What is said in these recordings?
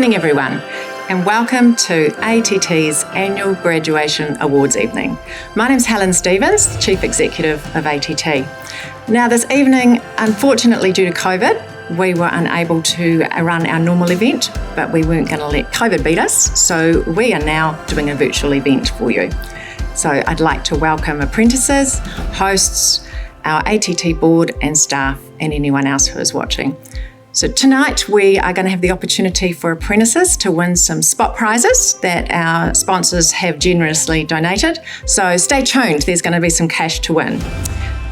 evening, everyone, and welcome to ATT's Annual Graduation Awards evening. My name's Helen Stevens, Chief Executive of ATT. Now, this evening, unfortunately due to COVID, we were unable to run our normal event, but we weren't going to let COVID beat us, so we are now doing a virtual event for you. So I'd like to welcome apprentices, hosts, our ATT board and staff, and anyone else who is watching. So tonight we are going to have the opportunity for apprentices to win some spot prizes that our sponsors have generously donated. So stay tuned, there's going to be some cash to win.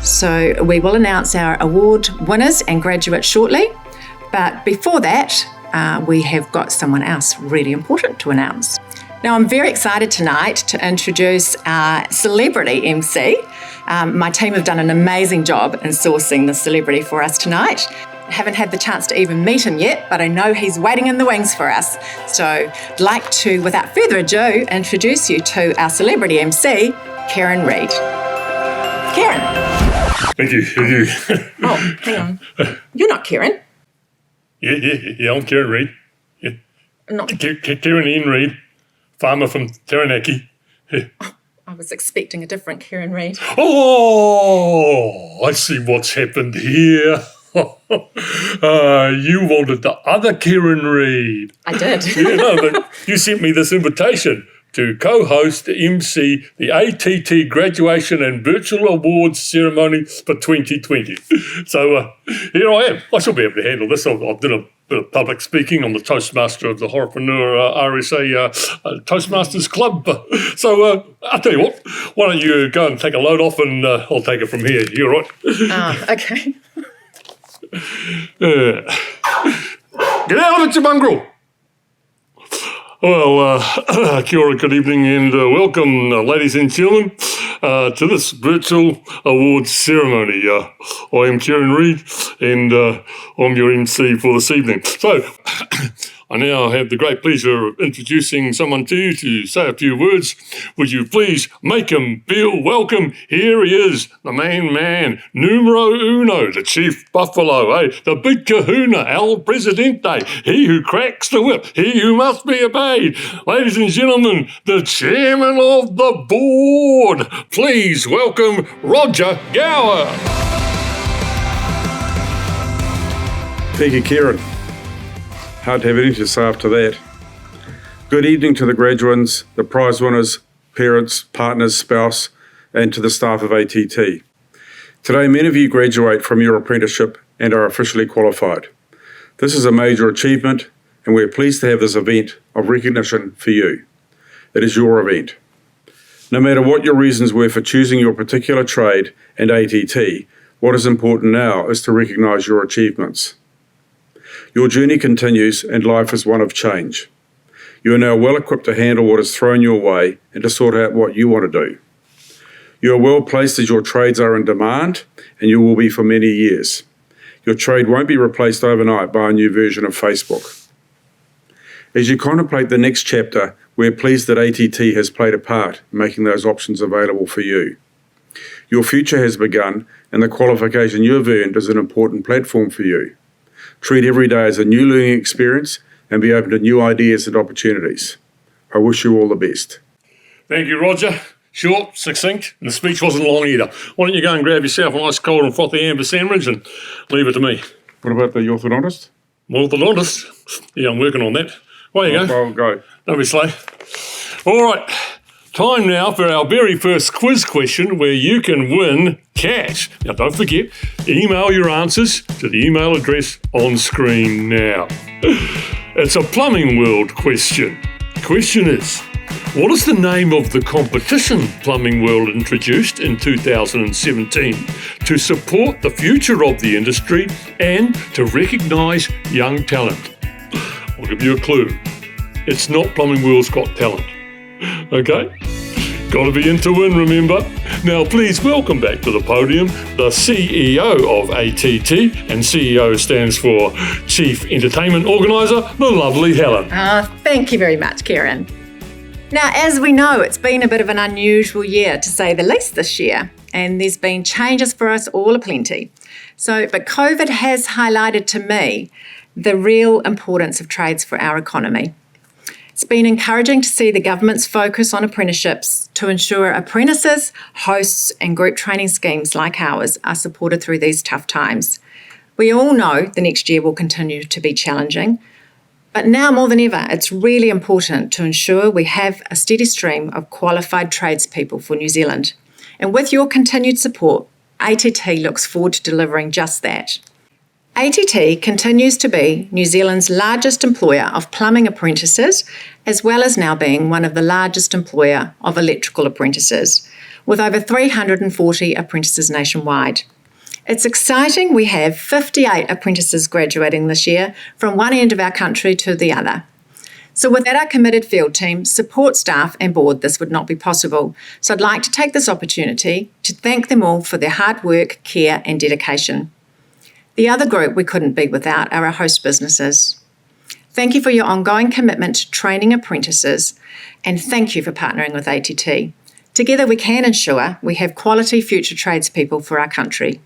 So we will announce our award winners and graduates shortly. But before that, we have got someone else really important to announce. Now, I'm very excited tonight to introduce our celebrity MC. My team have done an amazing job in sourcing the celebrity for us tonight. I haven't had the chance to even meet him yet, but I know he's waiting in the wings for us. So I'd like to, without further ado, introduce you to our celebrity MC, Kieran Reid. Kieran. Thank you. Oh, hang on. You're not Kieran. Yeah, I'm Kieran Reid. Yeah. Not... Kieran Ian Reid, farmer from Taranaki. Yeah. I was expecting a different Kieran Reid. Oh, I see what's happened here. You wanted the other Kieran Reid. I did. But you sent me this invitation to co-host the MC the ATT Graduation and Virtual Awards ceremony for 2020. So here I am. I should be able to handle this. I did a bit of public speaking. I'm the Toastmaster of the Horrorpreneur RSA Toastmasters Club. So I'll tell you what, why don't you go and take a load off and I'll take it from here. You all right? Okay. Get out of it, you mongrel! Well, kia ora, good evening and welcome, ladies and gentlemen, to this virtual awards ceremony. I am Kieran Reid and I'm your MC for this evening. So, I now have the great pleasure of introducing someone to you to say a few words. Would you please make him feel welcome? Here he is, the main man, numero uno, the chief buffalo, the big kahuna, El Presidente, he who cracks the whip, he who must be obeyed. Ladies and gentlemen, the chairman of the board, please welcome Roger Gower. Thank you, Kieran. Hard to have anything to say after that. Good evening to the graduates, the prize winners, parents, partners, spouse, and to the staff of ATT. Today, many of you graduate from your apprenticeship and are officially qualified. This is a major achievement, and we're pleased to have this event of recognition for you. It is your event. No matter what your reasons were for choosing your particular trade and ATT, what is important now is to recognise your achievements. Your journey continues and life is one of change. You are now well equipped to handle what is thrown your way and to sort out what you want to do. You are well placed as your trades are in demand and you will be for many years. Your trade won't be replaced overnight by a new version of Facebook. As you contemplate the next chapter, we're pleased that ATT has played a part in making those options available for you. Your future has begun and the qualification you have earned is an important platform for you. Treat every day as a new learning experience and be open to new ideas and opportunities. I wish you all the best. Thank you, Roger. Short, succinct, and the speech wasn't long either. Why don't you go and grab yourself a nice cold and frothy amber sandwich and leave it to me. What about the orthodontist? Orthodontist? Yeah, I'm working on that. Away you go. I'll go. Don't be slow. All right. Time now for our very first quiz question where you can win cash. Now, don't forget, email your answers to the email address on screen now. It's a Plumbing World question. The question is, what is the name of the competition Plumbing World introduced in 2017 to support the future of the industry and to recognise young talent? I'll give you a clue. It's not Plumbing World's Got Talent. Okay? Got to be in to win, remember? Now, please welcome back to the podium the CEO of ATT, and CEO stands for Chief Entertainment Organiser, the lovely Helen. Thank you very much, Kieran. Now, as we know, it's been a bit of an unusual year, to say the least, this year, and there's been changes for us all aplenty. But COVID has highlighted to me the real importance of trades for our economy. It's been encouraging to see the government's focus on apprenticeships to ensure apprentices, hosts, and group training schemes like ours are supported through these tough times. We all know the next year will continue to be challenging, but now more than ever, it's really important to ensure we have a steady stream of qualified tradespeople for New Zealand. And with your continued support, ATT looks forward to delivering just that. ATT continues to be New Zealand's largest employer of plumbing apprentices, as well as now being one of the largest employer of electrical apprentices, with over 340 apprentices nationwide. It's exciting we have 58 apprentices graduating this year from one end of our country to the other. So without our committed field team, support staff and board, this would not be possible. So I'd like to take this opportunity to thank them all for their hard work, care and dedication. The other group we couldn't be without are our host businesses. Thank you for your ongoing commitment to training apprentices, and thank you for partnering with ATT. Together we can ensure we have quality future tradespeople for our country.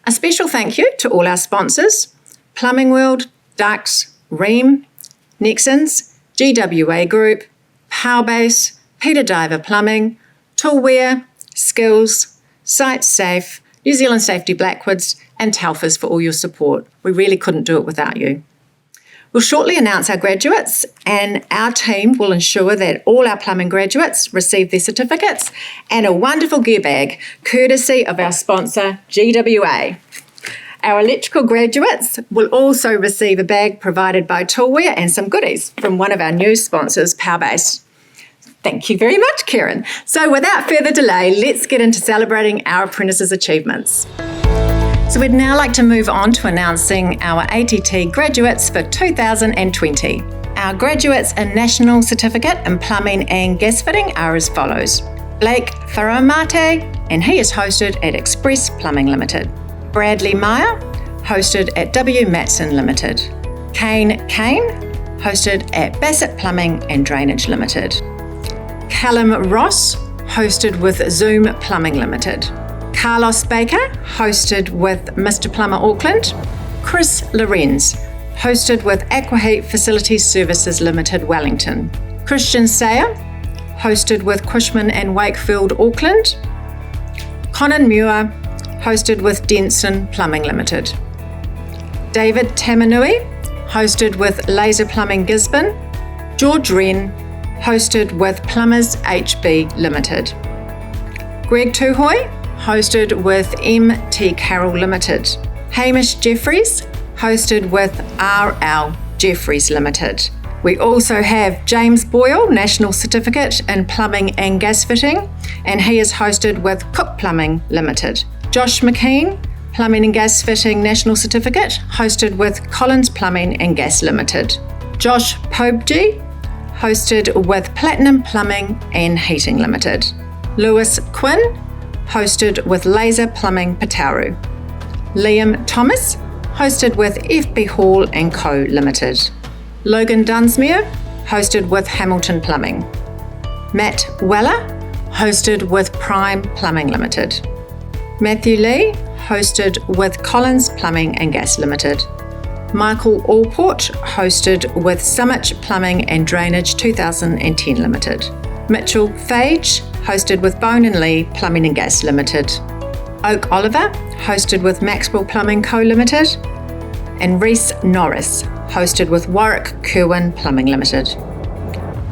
A special thank you to all our sponsors, Plumbing World, Dux, Ream, Nexans, GWA Group, Powerbase, Peter Diver Plumbing, Toolware, Skills, Site Safe, New Zealand Safety Blackwoods, and Telfers for all your support. We really couldn't do it without you. We'll shortly announce our graduates, and our team will ensure that all our plumbing graduates receive their certificates and a wonderful gear bag, courtesy of our sponsor, GWA. Our electrical graduates will also receive a bag provided by Toolware and some goodies from one of our new sponsors, Powerbase. Thank you very much, Karen. So without further delay, let's get into celebrating our apprentices' achievements. So we'd now like to move on to announcing our ATT graduates for 2020. Our graduates in National Certificate in Plumbing and Gas Fitting are as follows. Blake Faramate, and he is hosted at Express Plumbing Limited. Bradley Meyer, hosted at W. Matson Limited. Kane, hosted at Bassett Plumbing and Drainage Limited. Callum Ross, hosted with Zoom Plumbing Limited. Carlos Baker, hosted with Mr. Plumber Auckland. Chris Lorenz, hosted with Aquaheat Facilities Services Limited Wellington. Christian Sayer, hosted with Cushman and Wakefield Auckland. Conan Muir, hosted with Denson Plumbing Limited. David Tamanui, hosted with Laser Plumbing Gisborne. George Wren, hosted with Plumbers HB Limited. Greg Tuhoy, hosted with MT Carroll Limited. Hamish Jeffries, hosted with RL Jeffries Limited. We also have James Boyle, National Certificate in Plumbing and Gas Fitting, and he is hosted with Cook Plumbing Limited. Josh McKean, Plumbing and Gas Fitting National Certificate, hosted with Collins Plumbing and Gas Limited. Josh Pobji, hosted with Platinum Plumbing and Heating Limited. Lewis Quinn, hosted with Laser Plumbing Pataru. Liam Thomas, hosted with FB Hall & Co Limited. Logan Dunsmuir, hosted with Hamilton Plumbing. Matt Weller, hosted with Prime Plumbing Limited. Matthew Lee, hosted with Collins Plumbing and Gas Limited. Michael Allport, hosted with Summit Plumbing and Drainage 2010 Limited. Mitchell Phage, hosted with Bone & Lee Plumbing and Gas Limited. Oak Oliver, hosted with Maxwell Plumbing Co Limited. And Reese Norris, hosted with Warwick Kerwin Plumbing Limited.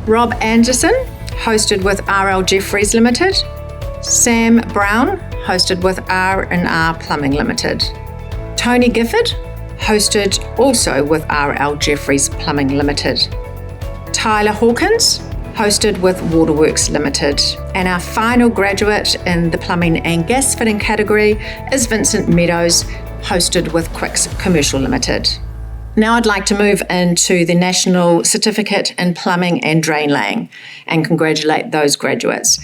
Rob Anderson, hosted with RL Jeffries Limited. Sam Brown, hosted with R&R Plumbing Limited. Tony Gifford, hosted also with RL Jeffries Plumbing Limited. Tyler Hawkins, hosted with Waterworks Limited. And our final graduate in the Plumbing and Gas Fitting category is Vincent Meadows, hosted with Quicks Commercial Limited. Now I'd like to move into the National Certificate in Plumbing and Drain Laying and congratulate those graduates.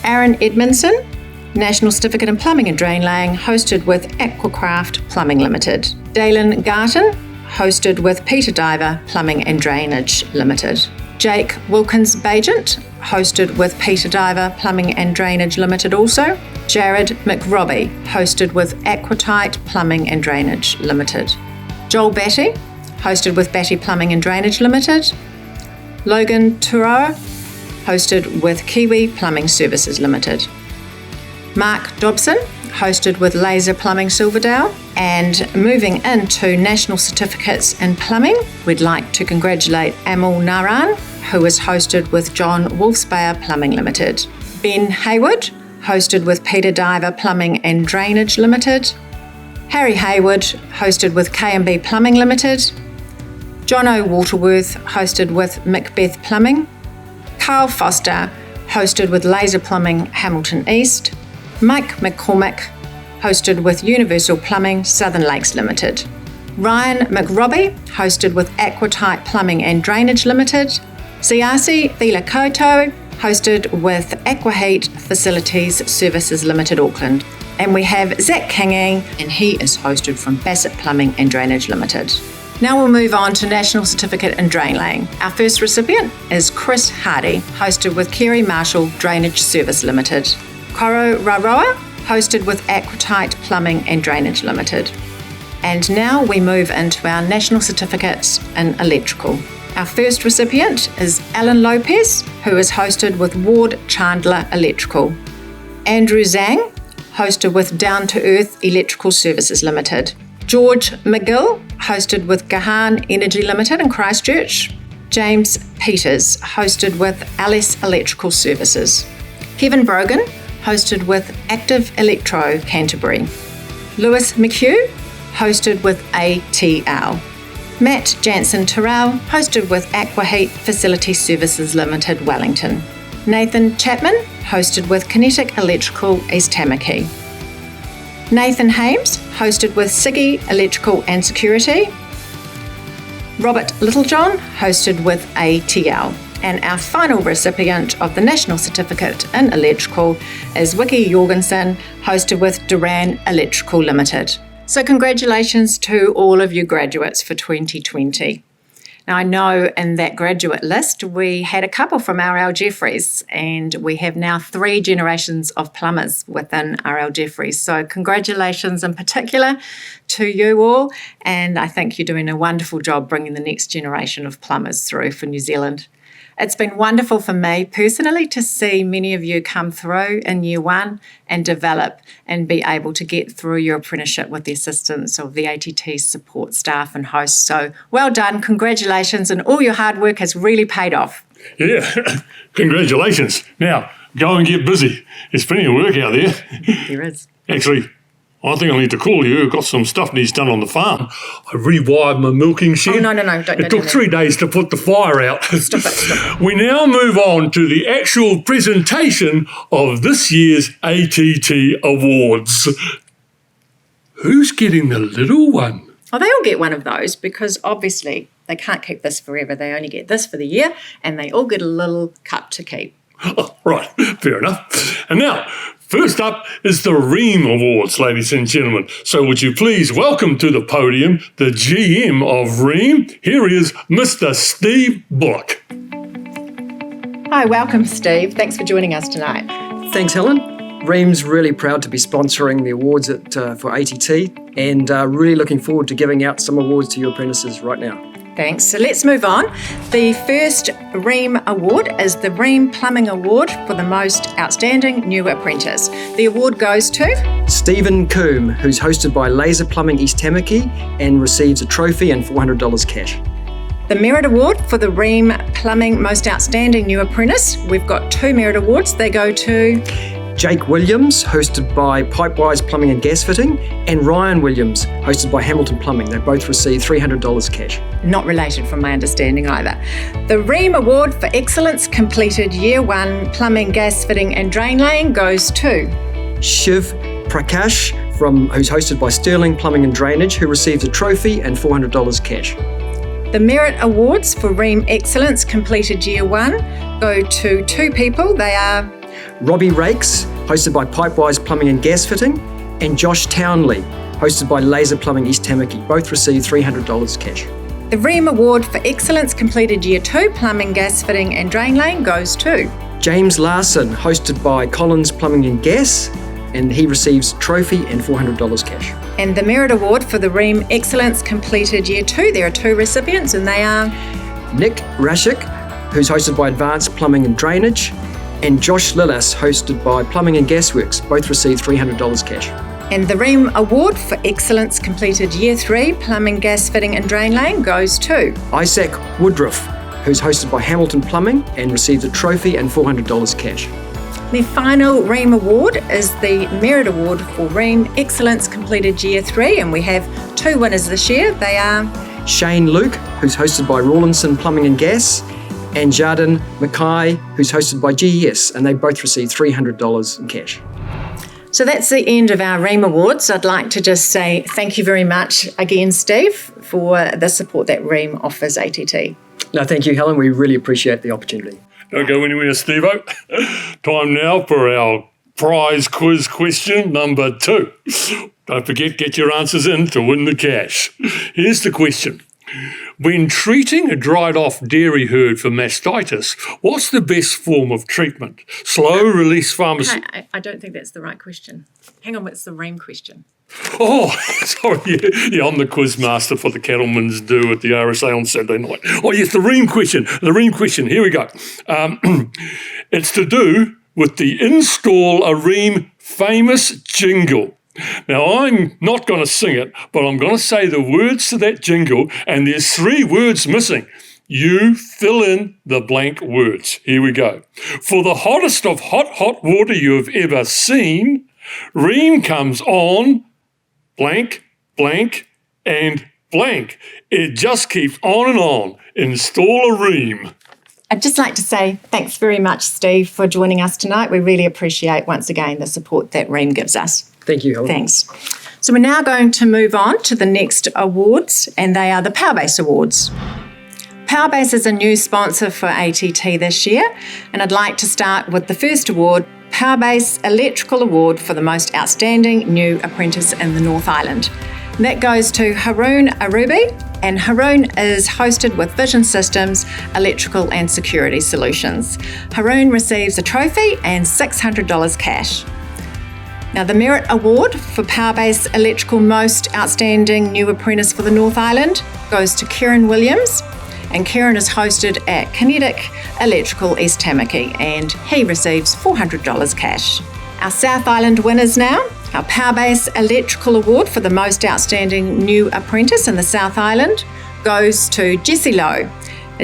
Aaron Edmondson, National Certificate in Plumbing and Drain Laying, hosted with Aquacraft Plumbing Limited. Dalen Garton, hosted with Peter Diver Plumbing and Drainage Limited. Jake Wilkins-Bagent, hosted with Peter Diver Plumbing and Drainage Limited also. Jared McRobbie, hosted with Aquatite Plumbing and Drainage Limited. Joel Batty, hosted with Batty Plumbing and Drainage Limited. Logan Turoa, hosted with Kiwi Plumbing Services Limited. Mark Dobson, hosted with Laser Plumbing Silverdale. And moving into National Certificates in Plumbing, we'd like to congratulate Amal Naran, who is hosted with John Wolfsbayer Plumbing Limited. Ben Hayward, hosted with Peter Diver Plumbing and Drainage Limited. Harry Hayward, hosted with K&B Plumbing Limited. Jono Waterworth, hosted with Macbeth Plumbing. Carl Foster, hosted with Laser Plumbing Hamilton East. Mike McCormick, hosted with Universal Plumbing Southern Lakes Limited. Ryan McRobbie, hosted with Aquatype Plumbing and Drainage Limited. Siasi Vilakoto, hosted with Aquaheat Facilities Services Limited Auckland. And we have Zach Kingy, and he is hosted from Bassett Plumbing and Drainage Limited. Now we'll move on to National Certificate in Drain Laying. Our first recipient is Chris Hardy, hosted with Kerry Marshall Drainage Service Limited. Koro Raroa, hosted with Aquatype Plumbing and Drainage Limited. And now we move into our National Certificates in Electrical. Our first recipient is Alan Lopez, who is hosted with Ward Chandler Electrical. Andrew Zhang, hosted with Down to Earth Electrical Services Limited. George McGill, hosted with Gahan Energy Limited in Christchurch. James Peters, hosted with Alice Electrical Services. Kevin Brogan, hosted with Active Electro Canterbury. Lewis McHugh, hosted with ATL. Matt Jansen Terrell, hosted with Aquaheat Facility Services Limited Wellington. Nathan Chapman, hosted with Kinetic Electrical East Tamaki. Nathan Hames, hosted with Siggy Electrical and Security. Robert Littlejohn, hosted with ATL. And our final recipient of the National Certificate in Electrical is Vicky Jorgensen, hosted with Duran Electrical Limited. So congratulations to all of you graduates for 2020. Now I know in that graduate list we had a couple from RL Jeffreys, and we have now 3 generations of plumbers within RL Jeffreys. So congratulations in particular to you all, and I think you're doing a wonderful job bringing the next generation of plumbers through for New Zealand. It's been wonderful for me personally to see many of you come through in year 1 and develop and be able to get through your apprenticeship with the assistance of the ATT support staff and hosts. So well done, congratulations, and all your hard work has really paid off. Yeah, congratulations. Now, go and get busy. There's plenty of work out there. There is. Actually, I think I need to call you. I've got some stuff needs done on the farm. I rewired my milking shed. Oh, no. It took 3 days to put the fire out. Stop it. We now move on to the actual presentation of this year's ATT Awards. Who's getting the little one? Oh, they all get one of those because obviously they can't keep this forever. They only get this for the year, and they all get a little cup to keep. Oh, right, fair enough. And now, first up is the Ream Awards, ladies and gentlemen. So would you please welcome to the podium the GM of Ream. Here is Mr. Steve Bullock. Hi, welcome, Steve. Thanks for joining us tonight. Thanks, Helen. Ream's really proud to be sponsoring the awards for ATT, and really looking forward to giving out some awards to your apprentices right now. Thanks. So let's move on. The first Ream Award is the Ream Plumbing Award for the Most Outstanding New Apprentice. The award goes to Stephen Coombe, who's hosted by Laser Plumbing East Tamaki and receives a trophy and $400 cash. The Merit Award for the Ream Plumbing Most Outstanding New Apprentice. We've got 2 Merit Awards. They go to Jake Williams, hosted by Pipewise Plumbing and Gas Fitting, and Ryan Williams, hosted by Hamilton Plumbing. They both receive $300 cash. Not related from my understanding either. The Ream Award for Excellence Completed Year 1 Plumbing, Gas Fitting and Drain Laying goes to Shiv Prakash, who's hosted by Sterling Plumbing and Drainage, who receives a trophy and $400 cash. The Merit Awards for Ream Excellence Completed Year 1 go to 2 people. They are Robbie Rakes, hosted by Pipewise Plumbing and Gas Fitting, and Josh Townley, hosted by Laser Plumbing East Tamaki. Both receive $300 cash. The Ream Award for Excellence Completed Year 2 Plumbing, Gas Fitting and Drain Laying goes to James Larson, hosted by Collins Plumbing and Gas, and he receives trophy and $400 cash. And the Merit Award for the Ream Excellence completed Year 2. There are 2 recipients, and they are Nick Rashik, who's hosted by Advanced Plumbing and Drainage, and Josh Lillis, hosted by Plumbing and Gasworks. Both received $300 cash. And the Ream Award for Excellence completed Year 3, Plumbing, Gas Fitting and Drain Laying goes to Isaac Woodruff, who's hosted by Hamilton Plumbing and received a trophy and $400 cash. The final Ream Award is the Merit Award for Ream Excellence completed Year 3, and we have 2 winners this year. They are Shane Luke, who's hosted by Rawlinson Plumbing and Gas, and Jardin Mackay, who's hosted by GES, and they both received $300 in cash. So that's the end of our Ream Awards. I'd like to just say thank you very much again, Steve, for the support that Ream offers ATT. No, thank you, Helen. We really appreciate the opportunity. Don't go anywhere, Steve-o. Time now for our prize quiz question number 2. Don't forget, get your answers in to win the cash. Here's the question. When treating a dried-off dairy herd for mastitis, what's the best form of treatment? Slow-release pharmacy... I don't think that's the right question. Hang on, what's the Ream question? Oh, sorry, yeah, I'm the quiz master for the Cattlemen's Do at the RSA on Saturday night. Oh, yes, the Ream question, here we go. It's to do with the Install a Ream famous jingle. Now, I'm not going to sing it, but I'm going to say the words to that jingle, and there's 3 words missing. You fill in the blank words. Here we go. For the hottest of hot water you've ever seen, Ream comes on blank, blank, and blank. It just keeps on and on. Install a Ream. I'd just like to say thanks very much, Steve, for joining us tonight. We really appreciate, once again, the support that Ream gives us. Thank you, Helen. Thanks. So we're now going to move on to the next awards, and they are the Powerbase Awards. Powerbase is a new sponsor for ATT this year, and I'd like to start with the first award, Powerbase Electrical Award for the Most Outstanding New Apprentice in the North Island. And that goes to Haroon Arubi, and Haroon is hosted with Vision Systems, Electrical and Security Solutions. Haroon receives a trophy and $600 cash. Now, the Merit Award for Powerbase Electrical Most Outstanding New Apprentice for the North Island goes to Kieran Williams, and Kieran is hosted at Kinetic Electrical East Tamaki, and he receives $400 cash. Our South Island winners now. Our Powerbase Electrical Award for the Most Outstanding New Apprentice in the South Island goes to Jessie Lowe.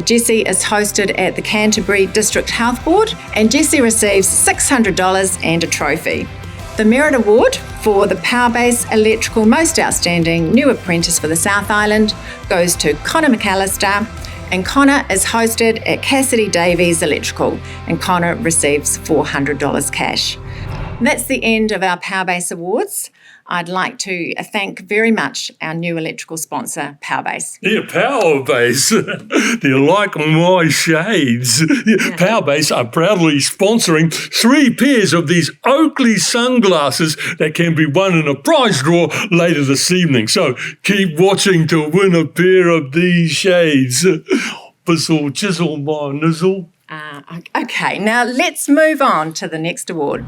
Jessie is hosted at the Canterbury District Health Board, and Jessie receives $600 and a trophy. The Merit Award for the Powerbase Electrical Most Outstanding New Apprentice for the South Island goes to Connor McAllister, and Connor is hosted at Cassidy Davies Electrical, and Connor receives $400 cash. And that's the end of our Powerbase Awards. I'd like to thank very much our new electrical sponsor, Powerbase. Yeah, Powerbase. Do you like my shades? Yeah. Powerbase are proudly sponsoring 3 pairs of these Oakley sunglasses that can be won in a prize draw later this evening. So keep watching to win a pair of these shades. Bizzle, chisel, my nizzle. Okay, now let's move on to the next award.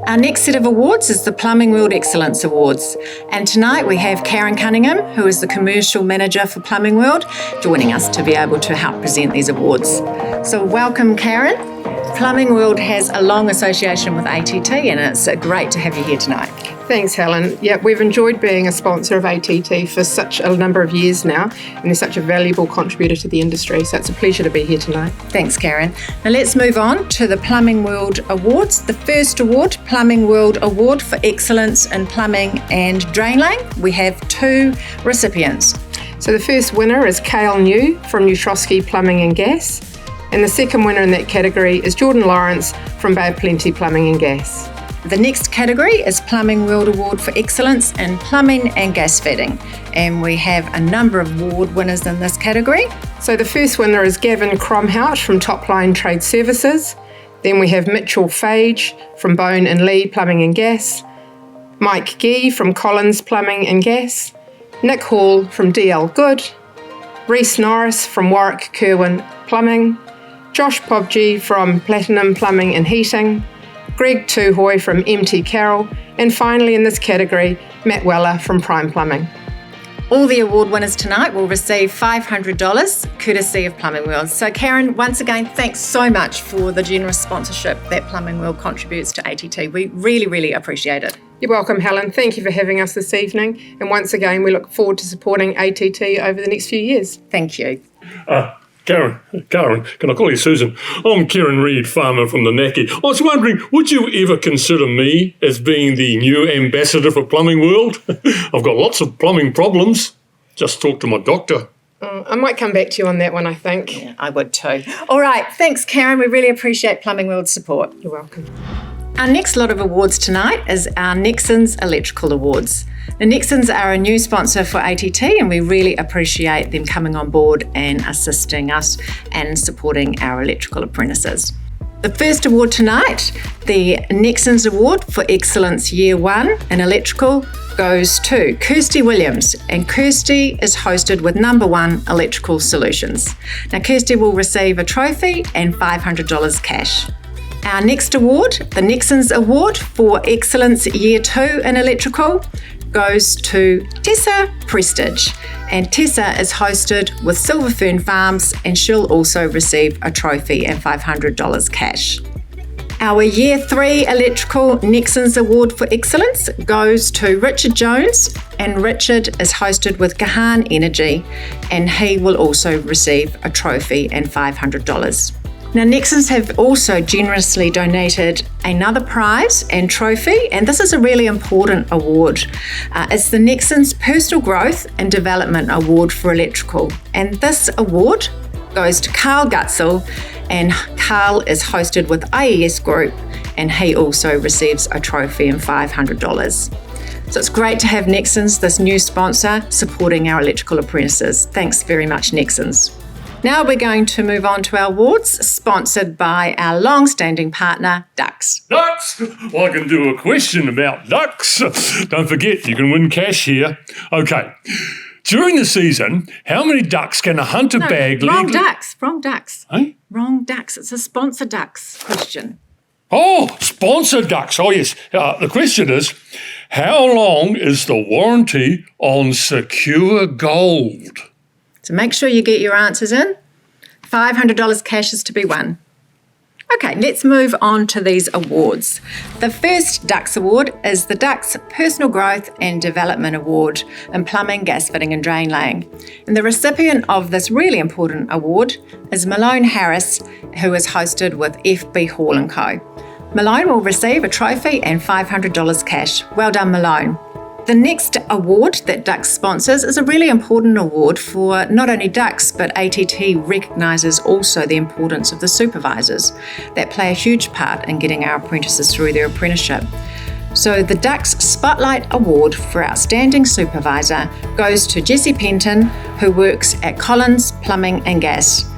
Our next set of awards is the Plumbing World Excellence Awards. And tonight we have Karen Cunningham, who is the Commercial Manager for Plumbing World, joining us to be able to help present these awards. So welcome, Karen. Plumbing World has a long association with ATT, and it's great to have you here tonight. Thanks, Helen. Yeah, we've enjoyed being a sponsor of ATT for such a number of years now, and they're such a valuable contributor to the industry, so it's a pleasure to be here tonight. Thanks, Karen. Now let's move on to the Plumbing World Awards. The first award, Plumbing World Award for Excellence in Plumbing and Drain Laying. We have 2 recipients. So the first winner is Kale New from Neutrosky Plumbing and Gas, and the second winner in that category is Jordan Lawrence from Bay of Plenty Plumbing and Gas. The next category is Plumbing World Award for Excellence in Plumbing and Gas Fitting, and we have a number of award winners in this category. So the first winner is Gavin Cromhout from Topline Trade Services. Then we have Mitchell Fage from Bone and Lee Plumbing and Gas, Mike Gee from Collins Plumbing and Gas, Nick Hall from DL Good, Reese Norris from Warwick Kerwin Plumbing, Josh Pobji from Platinum Plumbing and Heating, Greg Tuhoy from MT Carroll, and finally in this category, Matt Weller from Prime Plumbing. All the award winners tonight will receive $500 courtesy of Plumbing World. So Karen, once again, thanks so much for the generous sponsorship that Plumbing World contributes to ATT. We really, really appreciate it. You're welcome, Helen. Thank you for having us this evening. And once again, we look forward to supporting ATT over the next few years. Thank you. Karen, can I call you Susan? I'm Kieran Reid, farmer from the Naki. I was wondering, would you ever consider me as being the new ambassador for Plumbing World? I've got lots of plumbing problems. Just talk to my doctor. I might come back to you on that one, I think. Yeah, I would too. All right, thanks, Karen. We really appreciate Plumbing World's support. You're welcome. Our next lot of awards tonight is our Nixon's Electrical Awards. The Nixons are a new sponsor for ATT and we really appreciate them coming on board and assisting us and supporting our electrical apprentices. The first award tonight, the Nixon's Award for Excellence Year 1 in Electrical, goes to Kirsty Williams, and Kirsty is hosted with Number 1 Electrical Solutions. Now Kirsty will receive a trophy and $500 cash. Our next award, the Nixon's Award for Excellence Year 2 in Electrical, goes to Tessa Prestige. And Tessa is hosted with Silver Fern Farms and she'll also receive a trophy and $500 cash. Our Year 3 Electrical Nixon's Award for Excellence goes to Richard Jones, and Richard is hosted with Gahan Energy and he will also receive a trophy and $500. Now, Nixons have also generously donated another prize and trophy, and this is a really important award. It's the Nixons Personal Growth and Development Award for Electrical, and this award goes to Carl Gutzel, and Carl is hosted with IES Group, and he also receives a trophy and $500. So it's great to have Nixons, this new sponsor, supporting our electrical apprentices. Thanks very much, Nixons. Now we're going to move on to our awards, sponsored by our long-standing partner, Ducks. Ducks! Well, I can do a question about ducks. Don't forget, you can win cash here. Okay. During the season, how many ducks can a hunter bag Wrong legally... ducks. Hey? Wrong ducks. It's a sponsor Ducks question. Oh, sponsor ducks. Oh, yes. The question is, how long is the warranty on Secure Gold? So make sure you get your answers in. $500 cash is to be won. Okay, let's move on to these awards. The first Ducks Award is the Ducks Personal Growth and Development Award in Plumbing, Gas Fitting and Drain Laying. And the recipient of this really important award is Malone Harris, who is hosted with FB Hall & Co. Malone will receive a trophy and $500 cash. Well done, Malone. The next award that Ducks sponsors is a really important award for not only Ducks, but ATT recognises also the importance of the supervisors that play a huge part in getting our apprentices through their apprenticeship. So the Ducks Spotlight Award for Outstanding Supervisor goes to Jessie Penton, who works at Collins Plumbing and Gas.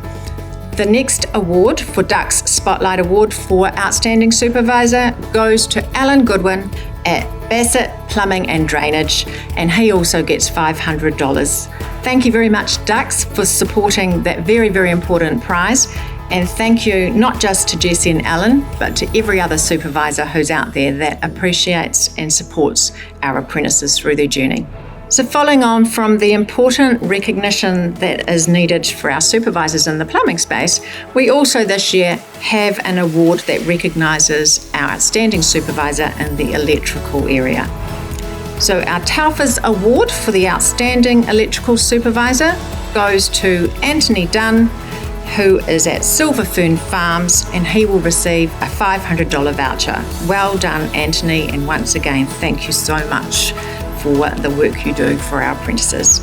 The next award for Ducks Spotlight Award for Outstanding Supervisor goes to Alan Goodwin at Bassett Plumbing and Drainage, and he also gets $500. Thank you very much, Ducks, for supporting that very, very important prize. And thank you not just to Jessie and Alan, but to every other supervisor who's out there that appreciates and supports our apprentices through their journey. So following on from the important recognition that is needed for our supervisors in the plumbing space, we also this year have an award that recognises our outstanding supervisor in the electrical area. So our Taufas Award for the Outstanding Electrical Supervisor goes to Anthony Dunn, who is at Silver Fern Farms, and he will receive a $500 voucher. Well done, Anthony, and once again, thank you so much for the work you do for our apprentices.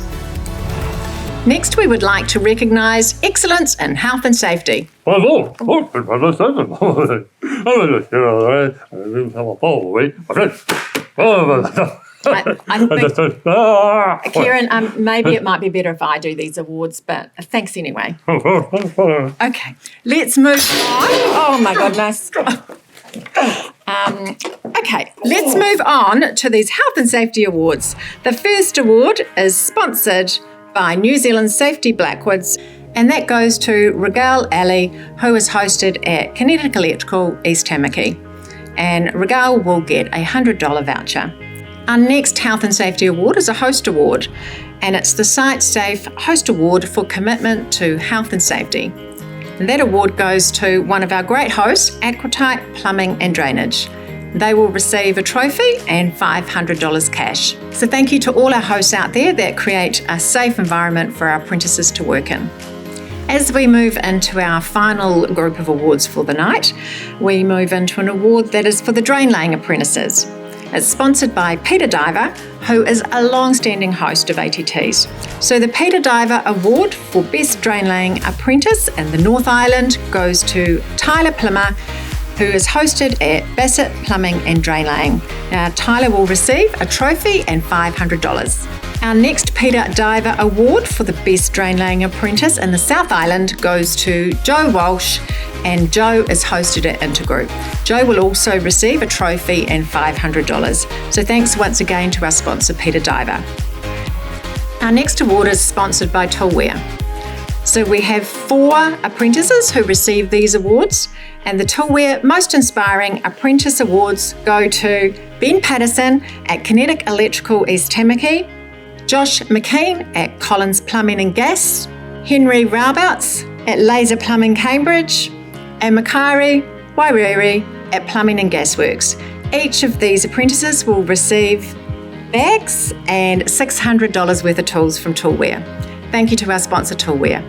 Next, we would like to recognise excellence in health and safety. I think, Kieran, maybe it might be better if I do these awards, but thanks anyway. Okay, let's move on. Oh my goodness. Okay, let's move on to these health and safety awards. The first award is sponsored by New Zealand Safety Blackwoods, and that goes to Regal Ali, who is hosted at Kinetic Electrical East Tamaki. and Regal will get a $100 voucher. Our next Health and Safety Award is a Host Award, and it's the Site Safe Host Award for commitment to health and safety. And that award goes to one of our great hosts, Aquatite Plumbing and Drainage. They will receive a trophy and $500 cash. So thank you to all our hosts out there that create a safe environment for our apprentices to work in. As we move into our final group of awards for the night, we move into an award that is for the drain laying apprentices. It's sponsored by Peter Diver, who is a long-standing host of ATTs. So the Peter Diver Award for Best Drain Laying Apprentice in the North Island goes to Tyler Plummer, who is hosted at Bassett Plumbing and Drain Laying. Now, Tyler will receive a trophy and $500. Our next Peter Diver Award for the Best Drain Laying Apprentice in the South Island goes to Joe Walsh, and Joe is hosted at Intergroup. Joe will also receive a trophy and $500. So thanks once again to our sponsor, Peter Diver. Our next award is sponsored by Toolware. So we have 4 apprentices who receive these awards, and the Toolware Most Inspiring Apprentice Awards go to Ben Patterson at Kinetic Electrical East Tamaki, Josh McKean at Collins Plumbing and Gas, Henry Raubouts at Laser Plumbing Cambridge, and Makari Wairiri at Plumbing and Gasworks. Each of these apprentices will receive bags and $600 worth of tools from Toolware. Thank you to our sponsor, Toolware.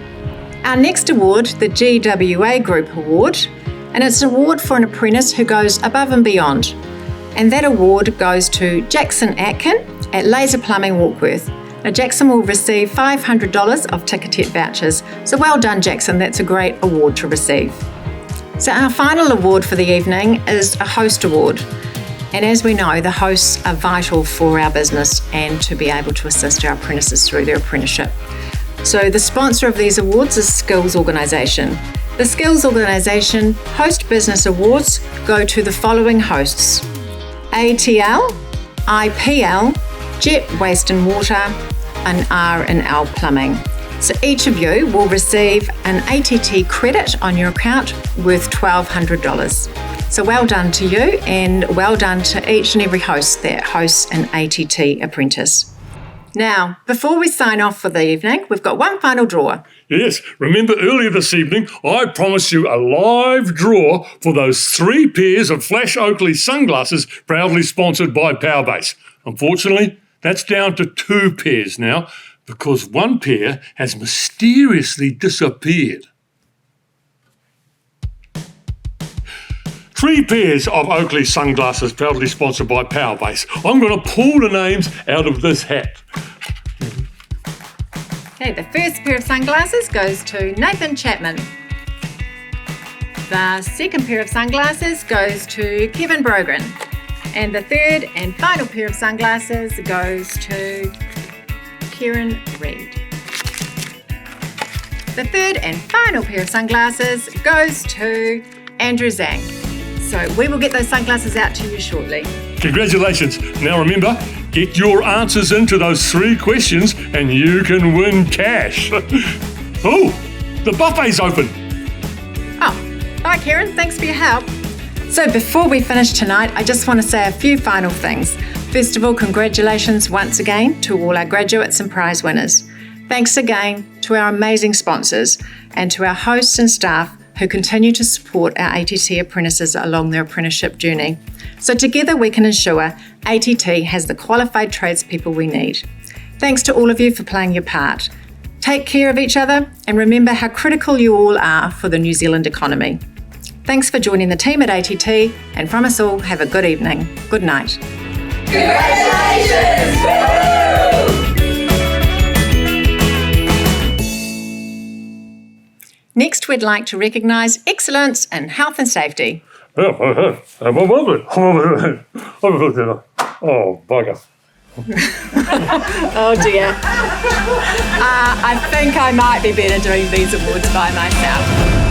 Our next award, the GWA Group Award, and it's an award for an apprentice who goes above and beyond. And that award goes to Jackson Atkin at Laser Plumbing Warkworth. Now, Jackson will receive $500 of Ticketed vouchers. So well done, Jackson. That's a great award to receive. So our final award for the evening is a Host Award. And as we know, the hosts are vital for our business and to be able to assist our apprentices through their apprenticeship. So the sponsor of these awards is Skills Organisation. The Skills Organisation Host Business Awards go to the following hosts: ATL, IPL, Jet Waste and Water, and R&L Plumbing. So each of you will receive an ATT credit on your account worth $1,200. So well done to you, and well done to each and every host that hosts an ATT apprentice. Now, before we sign off for the evening, we've got one final draw. Yes, remember earlier this evening, I promised you a live draw for those 3 pairs of Flash Oakley sunglasses proudly sponsored by Powerbase. Unfortunately, that's down to 2 pairs now because 1 pair has mysteriously disappeared. 3 pairs of Oakley sunglasses proudly sponsored by Powerbase. I'm going to pull the names out of this hat. Okay, the first pair of sunglasses goes to Nathan Chapman. The second pair of sunglasses goes to Kevin Brogren. And the third and final pair of sunglasses goes to Kieran Reid. The third and final pair of sunglasses goes to Andrew Zhang. So we will get those sunglasses out to you shortly. Congratulations. Now remember, get your answers into those 3 questions and you can win cash. Oh, the buffet's open. Oh, bye Kieran, thanks for your help. So before we finish tonight, I just want to say a few final things. First of all, congratulations once again to all our graduates and prize winners. Thanks again to our amazing sponsors and to our hosts and staff who continue to support our ATT apprentices along their apprenticeship journey. So together we can ensure ATT has the qualified tradespeople we need. Thanks to all of you for playing your part. Take care of each other and remember how critical you all are for the New Zealand economy. Thanks for joining the team at ATT, and from us all, have a good evening. Good night. Congratulations! Next, we'd like to recognise excellence in health and safety. Oh, bugger. Oh dear. I think I might be better doing these awards by myself.